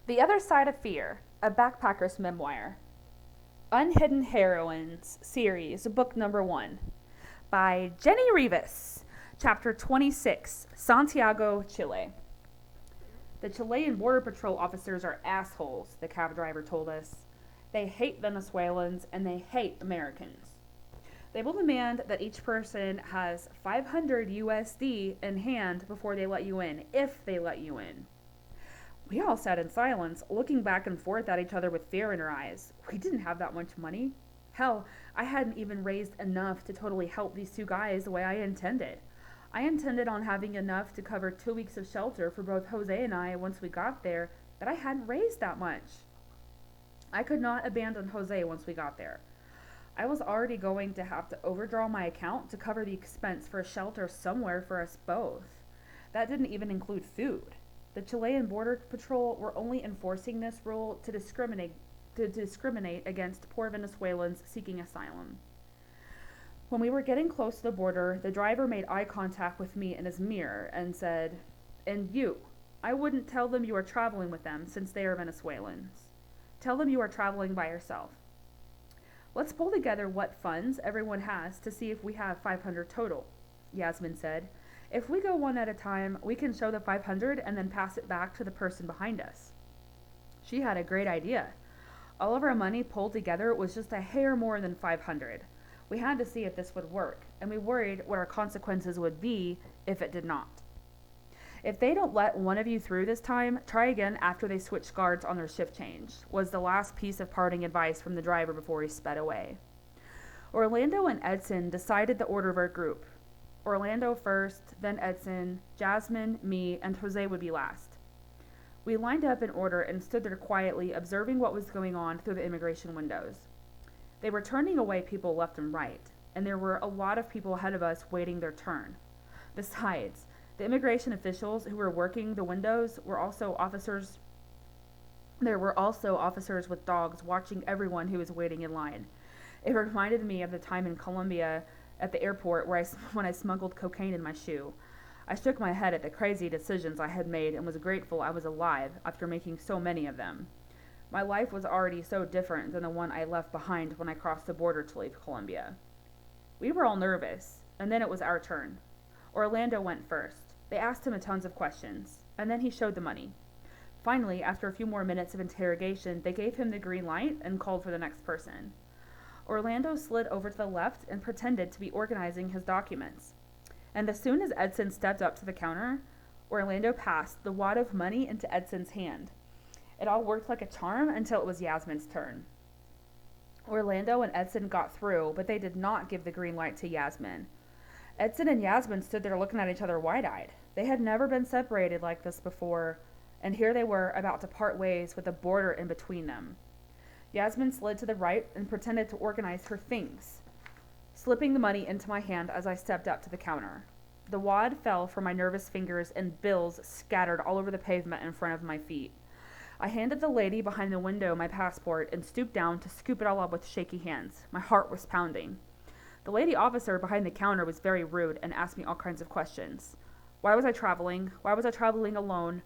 The Other Side of Fear, a backpacker's memoir. Unhidden Heroines series, book number 1, by Jenni Reavis, chapter 26, Santiago, Chile. The Chilean Border Patrol officers are assholes, the cab driver told us. They hate Venezuelans and they hate Americans. They will demand that each person has 500 USD in hand before they let you in, if they let you in. We all sat in silence, looking back and forth at each other with fear in our eyes. We didn't have that much money. Hell, I hadn't even raised enough to totally help these two guys the way I intended. I intended on having enough to cover 2 weeks of shelter for both Jose and I once we got there, but I hadn't raised that much. I could not abandon Jose once we got there. I was already going to have to overdraw my account to cover the expense for a shelter somewhere for us both. That didn't even include food. The Chilean Border Patrol were only enforcing this rule to discriminate against poor Venezuelans seeking asylum. When we were getting close to the border, the driver made eye contact with me in his mirror and said, "And you, I wouldn't tell them you are traveling with them since they are Venezuelans. Tell them you are traveling by yourself. Let's pull together what funds everyone has to see if we have 500 total," Yasmin said. "If we go one at a time, we can show the 500 and then pass it back to the person behind us." She had a great idea. All of our money pulled together was just a hair more than 500. We had to see if this would work, and we worried what our consequences would be if it did not. "If they don't let one of you through this time, try again after they switch guards on their shift change," was the last piece of parting advice from the driver before he sped away. Orlando and Edson decided the order of our group. Orlando first, then Edson, Jasmine, me, and Jose would be last. We lined up in order and stood there quietly observing what was going on through the immigration windows. They were turning away people left and right, and there were a lot of people ahead of us waiting their turn. Besides, the immigration officials who were working the windows were also officers. There were also officers with dogs watching everyone who was waiting in line. It reminded me of the time in Colombia at the airport when I smuggled cocaine in my shoe. I shook my head at the crazy decisions I had made and was grateful I was alive after making so many of them. My life was already so different than the one I left behind when I crossed the border to leave Colombia. We were all nervous, and then it was our turn. Orlando went first. They asked him a tons of questions, and then he showed the money. Finally, after a few more minutes of interrogation, they gave him the green light and called for the next person. Orlando slid over to the left and pretended to be organizing his documents. And as soon as Edson stepped up to the counter, Orlando passed the wad of money into Edson's hand. It all worked like a charm until it was Yasmin's turn. Orlando and Edson got through, but they did not give the green light to Yasmin. Edson and Yasmin stood there looking at each other wide-eyed. They had never been separated like this before, and here they were about to part ways with a border in between them. Yasmin slid to the right and pretended to organize her things, slipping the money into my hand as I stepped up to the counter. The wad fell from my nervous fingers and bills scattered all over the pavement in front of my feet. I handed the lady behind the window my passport and stooped down to scoop it all up with shaky hands. My heart was pounding. The lady officer behind the counter was very rude and asked me all kinds of questions. Why was I traveling? Why was I traveling alone?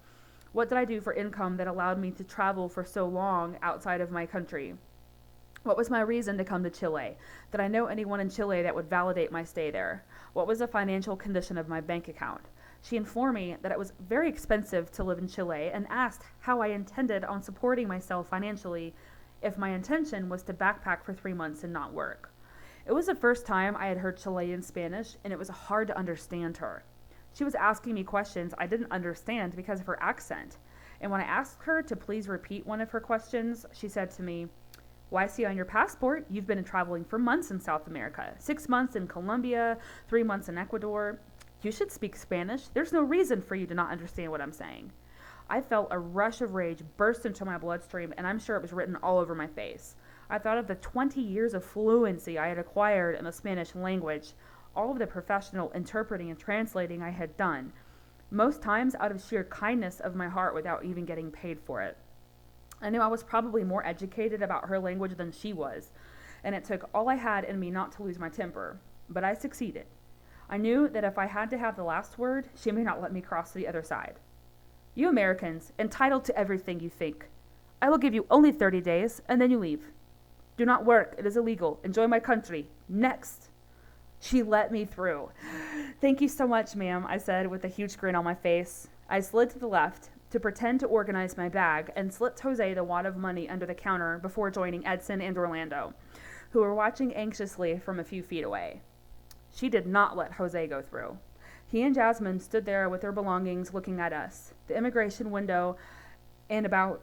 What did I do for income that allowed me to travel for so long outside of my country? What was my reason to come to Chile? Did I know anyone in Chile that would validate my stay there? What was the financial condition of my bank account? She informed me that it was very expensive to live in Chile and asked how I intended on supporting myself financially if my intention was to backpack for 3 months and not work. It was the first time I had heard Chilean Spanish, and it was hard to understand her. She was asking me questions I didn't understand because of her accent, and when I asked her to please repeat one of her questions, she said to me, "Well, I see on your passport you've been traveling for months in South America, 6 months in Colombia, 3 months in Ecuador. You should speak Spanish. There's no reason for you to not understand what I'm saying." I felt a rush of rage burst into my bloodstream, and I'm sure it was written all over my face. I thought of the 20 years of fluency I had acquired in the Spanish language, all of the professional interpreting and translating I had done, most times out of sheer kindness of my heart without even getting paid for it. I knew I was probably more educated about her language than she was, and it took all I had in me not to lose my temper, but I succeeded. I knew that if I had to have the last word, she may not let me cross to the other side. You Americans, entitled to everything you think. I will give you only 30 days, and then you leave. Do not work. It is illegal. Enjoy my country. Next. She let me through. Thank you so much, ma'am, I said with a huge grin on my face. I slid to the left to pretend to organize my bag and slipped Jose the wad of money under the counter before joining Edson and Orlando, who were watching anxiously from a few feet away. She did not let Jose go through. He and Jasmine stood there with their belongings looking at us, the immigration window and about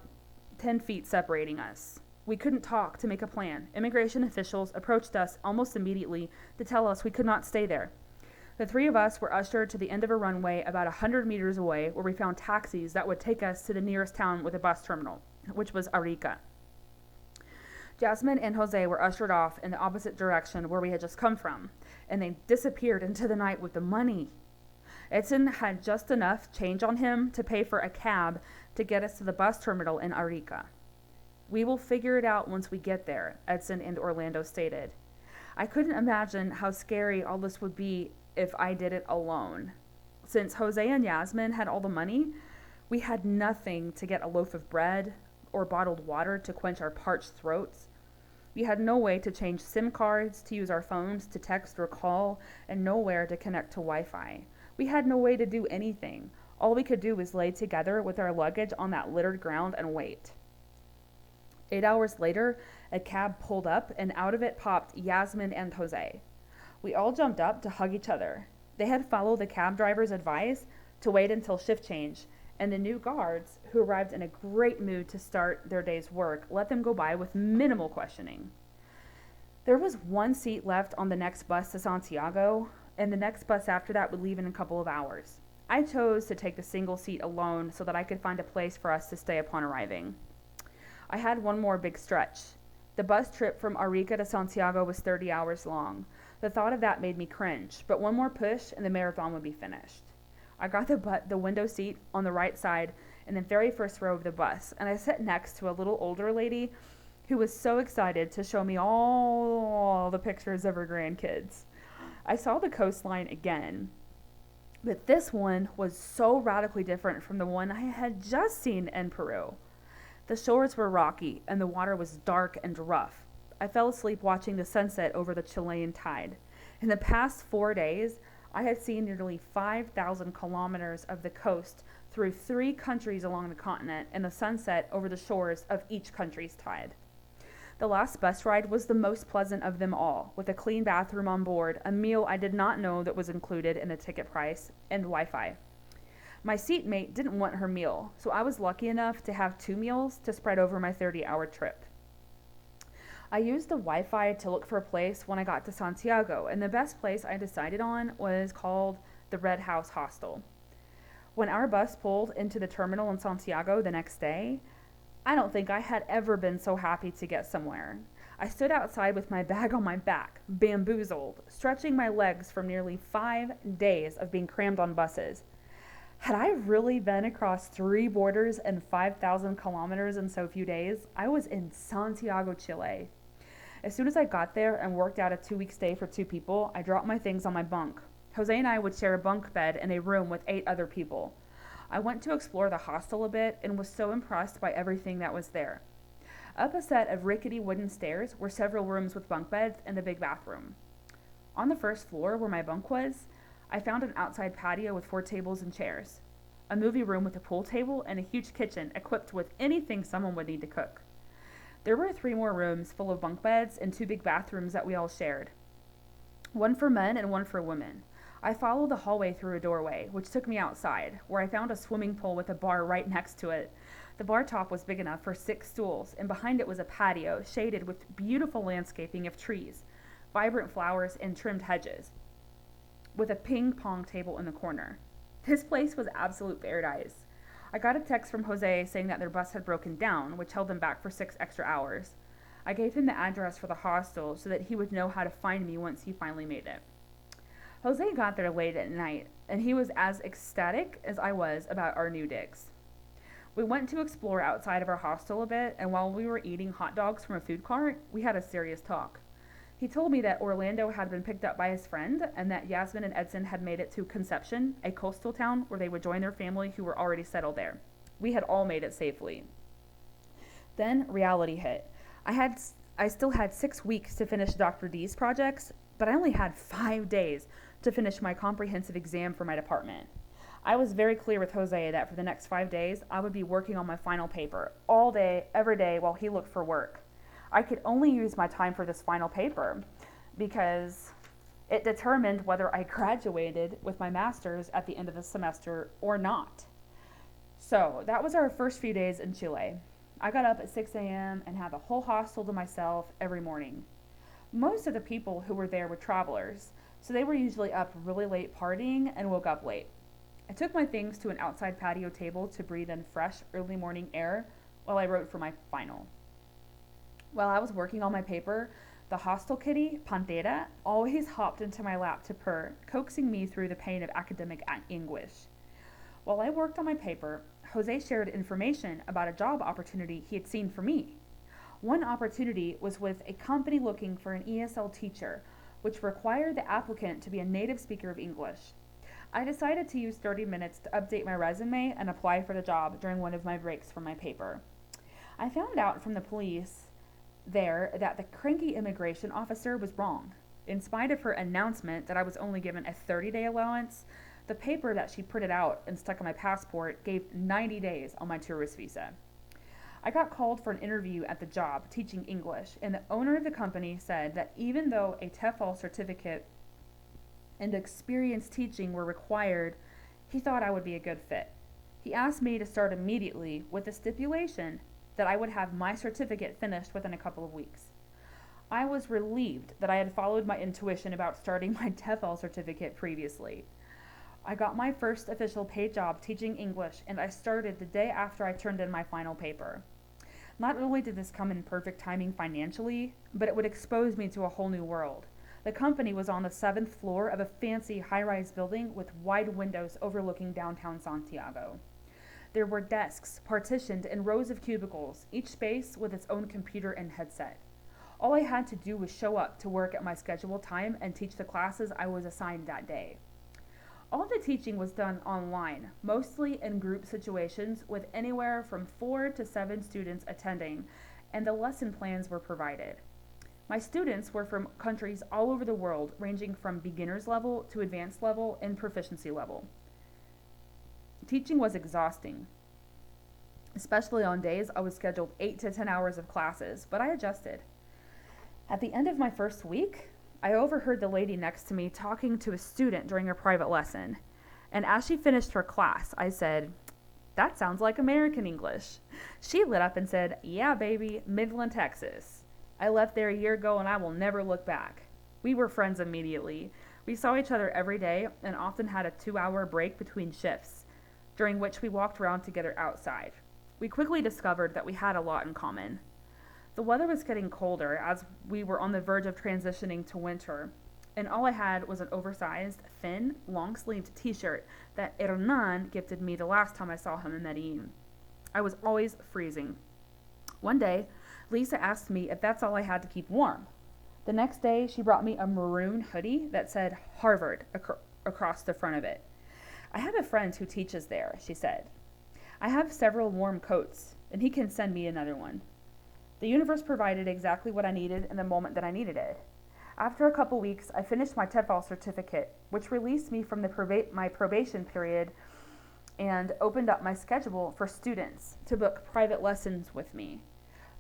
10 feet separating us. We couldn't talk to make a plan. Immigration officials approached us almost immediately to tell us we could not stay there. The three of us were ushered to the end of a runway about 100 meters away, where we found taxis that would take us to the nearest town with a bus terminal, which was Arica. Jasmine and Jose were ushered off in the opposite direction where we had just come from, and they disappeared into the night with the money. Edson had just enough change on him to pay for a cab to get us to the bus terminal in Arica. We will figure it out once we get there, Edson and Orlando stated. I couldn't imagine how scary all this would be if I did it alone. Since Jose and Yasmin had all the money, we had nothing to get a loaf of bread or bottled water to quench our parched throats. We had no way to change SIM cards, to use our phones to text or call, and nowhere to connect to Wi-Fi. We had no way to do anything. All we could do was lay together with our luggage on that littered ground and wait. 8 hours later, a cab pulled up, and out of it popped Yasmin and Jose. We all jumped up to hug each other. They had followed the cab driver's advice to wait until shift change, and the new guards, who arrived in a great mood to start their day's work, let them go by with minimal questioning. There was one seat left on the next bus to Santiago, and the next bus after that would leave in a couple of hours. I chose to take the single seat alone so that I could find a place for us to stay upon arriving. I had one more big stretch. The bus trip from Arica to Santiago was 30 hours long. The thought of that made me cringe, but one more push and the marathon would be finished. I got the window seat on the right side in the very first row of the bus, and I sat next to a little older lady who was so excited to show me all the pictures of her grandkids. I saw the coastline again, but this one was so radically different from the one I had just seen in Peru. The shores were rocky, and the water was dark and rough. I fell asleep watching the sunset over the Chilean tide. In the past 4 days, I had seen nearly 5,000 kilometers of the coast through 3 countries along the continent, and the sunset over the shores of each country's tide. The last bus ride was the most pleasant of them all, with a clean bathroom on board, a meal I did not know that was included in the ticket price, and Wi-Fi. My seatmate didn't want her meal, so I was lucky enough to have 2 meals to spread over my 30-hour trip. I used the Wi-Fi to look for a place when I got to Santiago, and the best place I decided on was called the Red House Hostel. When our bus pulled into the terminal in Santiago the next day, I don't think I had ever been so happy to get somewhere. I stood outside with my bag on my back, bamboozled, stretching my legs from nearly 5 days of being crammed on buses. Had I really been across 3 borders and 5,000 kilometers in so few days? I was in Santiago, Chile. As soon as I got there and worked out a 2-week stay for 2 people, I dropped my things on my bunk. Jose and I would share a bunk bed in a room with 8 other people. I went to explore the hostel a bit and was so impressed by everything that was there. Up a set of rickety wooden stairs were several rooms with bunk beds and a big bathroom. On the first floor, where my bunk was, I found an outside patio with 4 tables and chairs, a movie room with a pool table, and a huge kitchen equipped with anything someone would need to cook. There were 3 more rooms full of bunk beds and 2 big bathrooms that we all shared, one for men and one for women. I followed the hallway through a doorway, which took me outside, where I found a swimming pool with a bar right next to it. The bar top was big enough for 6 stools, and behind it was a patio shaded with beautiful landscaping of trees, vibrant flowers, and trimmed hedges, with a ping pong table in the corner. This place was absolute paradise. I got a text from Jose saying that their bus had broken down, which held them back for 6 extra hours. I gave him the address for the hostel so that he would know how to find me once he finally made it. Jose got there late at night, and he was as ecstatic as I was about our new digs. We went to explore outside of our hostel a bit, and while we were eating hot dogs from a food cart, we had a serious talk. He told me that Orlando had been picked up by his friend and that Yasmin and Edson had made it to Conception, a coastal town where they would join their family who were already settled there. We had all made it safely. Then reality hit. I still had 6 weeks to finish Dr. D's projects, but I only had 5 days to finish my comprehensive exam for my department. I was very clear with Jose that for the next 5 days, I would be working on my final paper all day, every day while he looked for work. I could only use my time for this final paper because it determined whether I graduated with my master's at the end of the semester or not. So that was our first few days in Chile. I got up at 6 a.m. and had the whole hostel to myself every morning. Most of the people who were there were travelers, so they were usually up really late partying and woke up late. I took my things to an outside patio table to breathe in fresh early morning air while I wrote for my final. While I was working on my paper, the hostel kitty, Pantera, always hopped into my lap to purr, coaxing me through the pain of academic anguish. While I worked on my paper, Jose shared information about a job opportunity he had seen for me. One opportunity was with a company looking for an ESL teacher, which required the applicant to be a native speaker of English. I decided to use 30 minutes to update my resume and apply for the job during one of my breaks from my paper. I found out from the police there that the cranky immigration officer was wrong. In spite of her announcement that I was only given a 30-day allowance, the paper that she printed out and stuck on my passport gave 90 days on my tourist visa. I got called for an interview at the job teaching English, and the owner of the company said that even though a TEFL certificate and experience teaching were required, he thought I would be a good fit. He asked me to start immediately with the stipulation that I would have my certificate finished within a couple of weeks. I was relieved that I had followed my intuition about starting my TEFL certificate previously. I got my first official paid job teaching English, and I started the day after I turned in my final paper. Not only did this come in perfect timing financially, but it would expose me to a whole new world. The company was on the 7th floor of a fancy high-rise building with wide windows overlooking downtown Santiago. There were desks partitioned in rows of cubicles, each space with its own computer and headset. All I had to do was show up to work at my scheduled time and teach the classes I was assigned that day. All the teaching was done online, mostly in group situations with anywhere from 4 to 7 students attending, and the lesson plans were provided. My students were from countries all over the world, ranging from beginner's level to advanced level and proficiency level. Teaching was exhausting, especially on days I was scheduled 8 to 10 hours of classes, but I adjusted. At the end of my first week, I overheard the lady next to me talking to a student during a private lesson, and as she finished her class, I said, "That sounds like American English." She lit up and said, "Yeah, baby, Midland, Texas. I left there a year ago and I will never look back." We were friends immediately. We saw each other every day and often had a 2-hour break between shifts, during which we walked around together outside. We quickly discovered that we had a lot in common. The weather was getting colder as we were on the verge of transitioning to winter, and all I had was an oversized, thin, long-sleeved t-shirt that Hernan gifted me the last time I saw him in Medellin. I was always freezing. One day, Lisa asked me if that's all I had to keep warm. The next day, she brought me a maroon hoodie that said Harvard across the front of it. "I have a friend who teaches there," she said. "I have several warm coats, and he can send me another one." The universe provided exactly what I needed in the moment that I needed it. After a couple weeks, I finished my TEFL certificate, which released me from my probation period and opened up my schedule for students to book private lessons with me.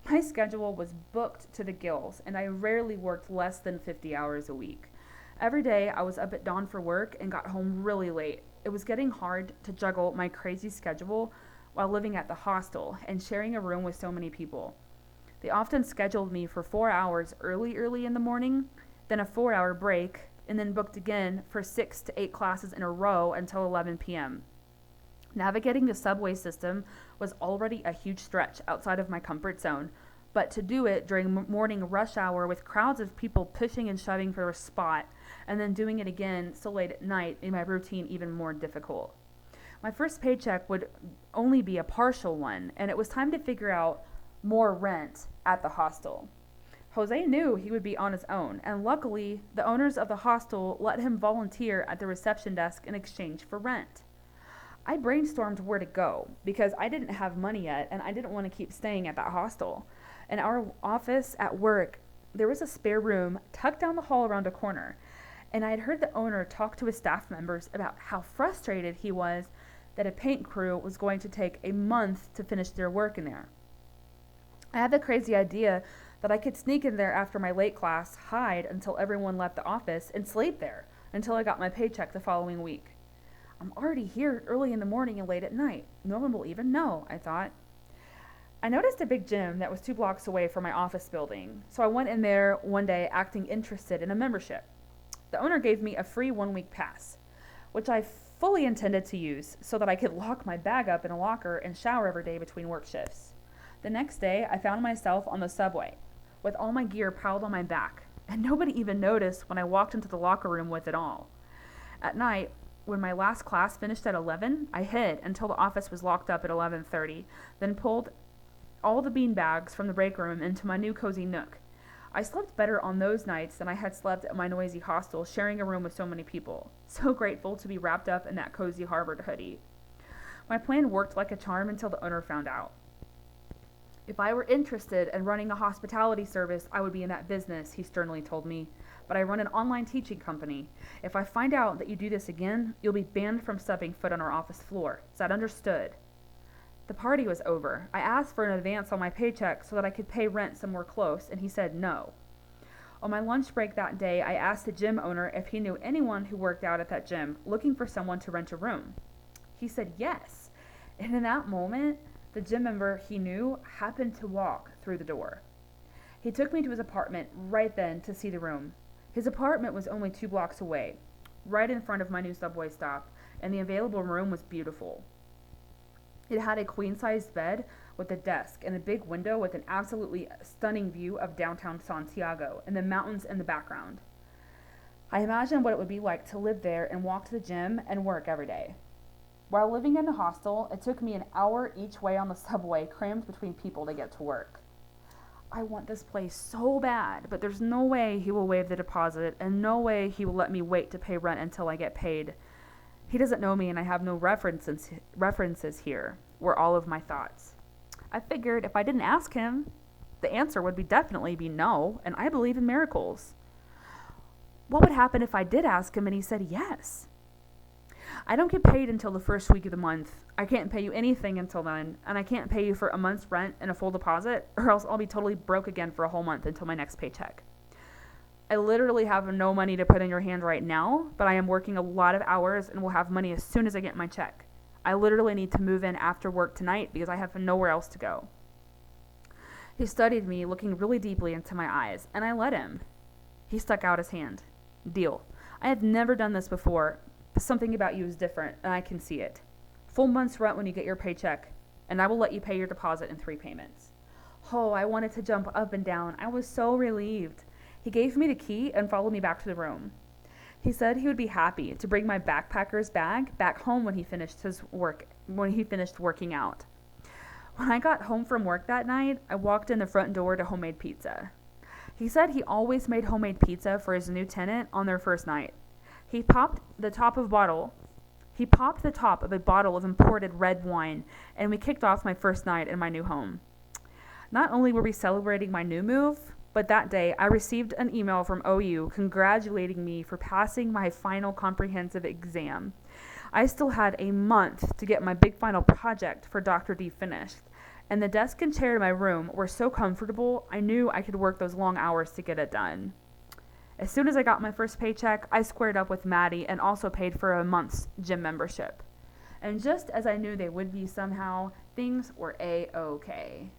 My schedule was booked to the gills, and I rarely worked less than 50 hours a week. Every day, I was up at dawn for work and got home really late. It was getting hard to juggle my crazy schedule while living at the hostel and sharing a room with so many people. They often scheduled me for 4 hours early in the morning, then a 4-hour break, and then booked again for 6 to 8 classes in a row until 11 p.m. Navigating the subway system was already a huge stretch outside of my comfort zone, but to do it during morning rush hour with crowds of people pushing and shoving for a spot, and then doing it again so late at night made my routine even more difficult. My first paycheck would only be a partial one, and it was time to figure out more rent at the hostel. Jose knew he would be on his own, and luckily, the owners of the hostel let him volunteer at the reception desk in exchange for rent. I brainstormed where to go because I didn't have money yet and I didn't want to keep staying at that hostel. In our office at work, there was a spare room tucked down the hall around a corner, and I had heard the owner talk to his staff members about how frustrated he was that a paint crew was going to take a month to finish their work in there. I had the crazy idea that I could sneak in there after my late class, hide until everyone left the office, and sleep there until I got my paycheck the following week. I'm already here early in the morning and late at night. No one will even know, I thought. I noticed a big gym that was 2 blocks away from my office building, so I went in there one day acting interested in a membership. The owner gave me a free 1-week pass, which I fully intended to use so that I could lock my bag up in a locker and shower every day between work shifts. The next day, I found myself on the subway with all my gear piled on my back, and nobody even noticed when I walked into the locker room with it all. At night, when my last class finished at 11, I hid until the office was locked up at 11:30, then pulled all the bean bags from the break room into my new cozy nook. I slept better on those nights than I had slept at my noisy hostel, sharing a room with so many people. So grateful to be wrapped up in that cozy Harvard hoodie. My plan worked like a charm until the owner found out. If I were interested in running a hospitality service, I would be in that business, he sternly told me. But I run an online teaching company. If I find out that you do this again, you'll be banned from stepping foot on our office floor. Is that understood? The party was over. I asked for an advance on my paycheck so that I could pay rent somewhere close, and he said no. On my lunch break that day, I asked the gym owner if he knew anyone who worked out at that gym looking for someone to rent a room. He said yes, and in that moment, the gym member he knew happened to walk through the door. He took me to his apartment right then to see the room. His apartment was only 2 blocks away, right in front of my new subway stop, and the available room was beautiful. It had a queen-sized bed with a desk and a big window with an absolutely stunning view of downtown Santiago and the mountains in the background. I imagined what it would be like to live there and walk to the gym and work every day. While living in the hostel, it took me an hour each way on the subway, crammed between people to get to work. I want this place so bad, but there's no way he will waive the deposit, and no way he will let me wait to pay rent until I get paid. He doesn't know me, and I have no references here, were all of my thoughts. I figured if I didn't ask him, the answer would definitely be no, and I believe in miracles. What would happen if I did ask him and he said yes? I don't get paid until the first week of the month. I can't pay you anything until then, and I can't pay you for a month's rent and a full deposit, or else I'll be totally broke again for a whole month until my next paycheck. I literally have no money to put in your hand right now, but I am working a lot of hours and will have money as soon as I get my check. I literally need to move in after work tonight because I have nowhere else to go. He studied me, looking really deeply into my eyes, and I let him. He stuck out his hand. Deal. I have never done this before, but something about you is different, and I can see it. Full month's rent when you get your paycheck, and I will let you pay your deposit in 3 payments. Oh, I wanted to jump up and down. I was so relieved. He gave me the key and followed me back to the room. He said he would be happy to bring my backpacker's bag back home when he finished working out. When I got home from work that night, I walked in the front door to homemade pizza. He said he always made homemade pizza for his new tenant on their first night. He popped the top of a bottle of imported red wine, and we kicked off my first night in my new home. Not only were we celebrating my new move, but that day I received an email from OU congratulating me for passing my final comprehensive exam. I still had a month to get my big final project for Dr. D finished, and the desk and chair in my room were so comfortable I knew I could work those long hours to get it done. As soon as I got my first paycheck, I squared up with Maddie and also paid for a month's gym membership. And just as I knew they would be somehow, things were A-OK.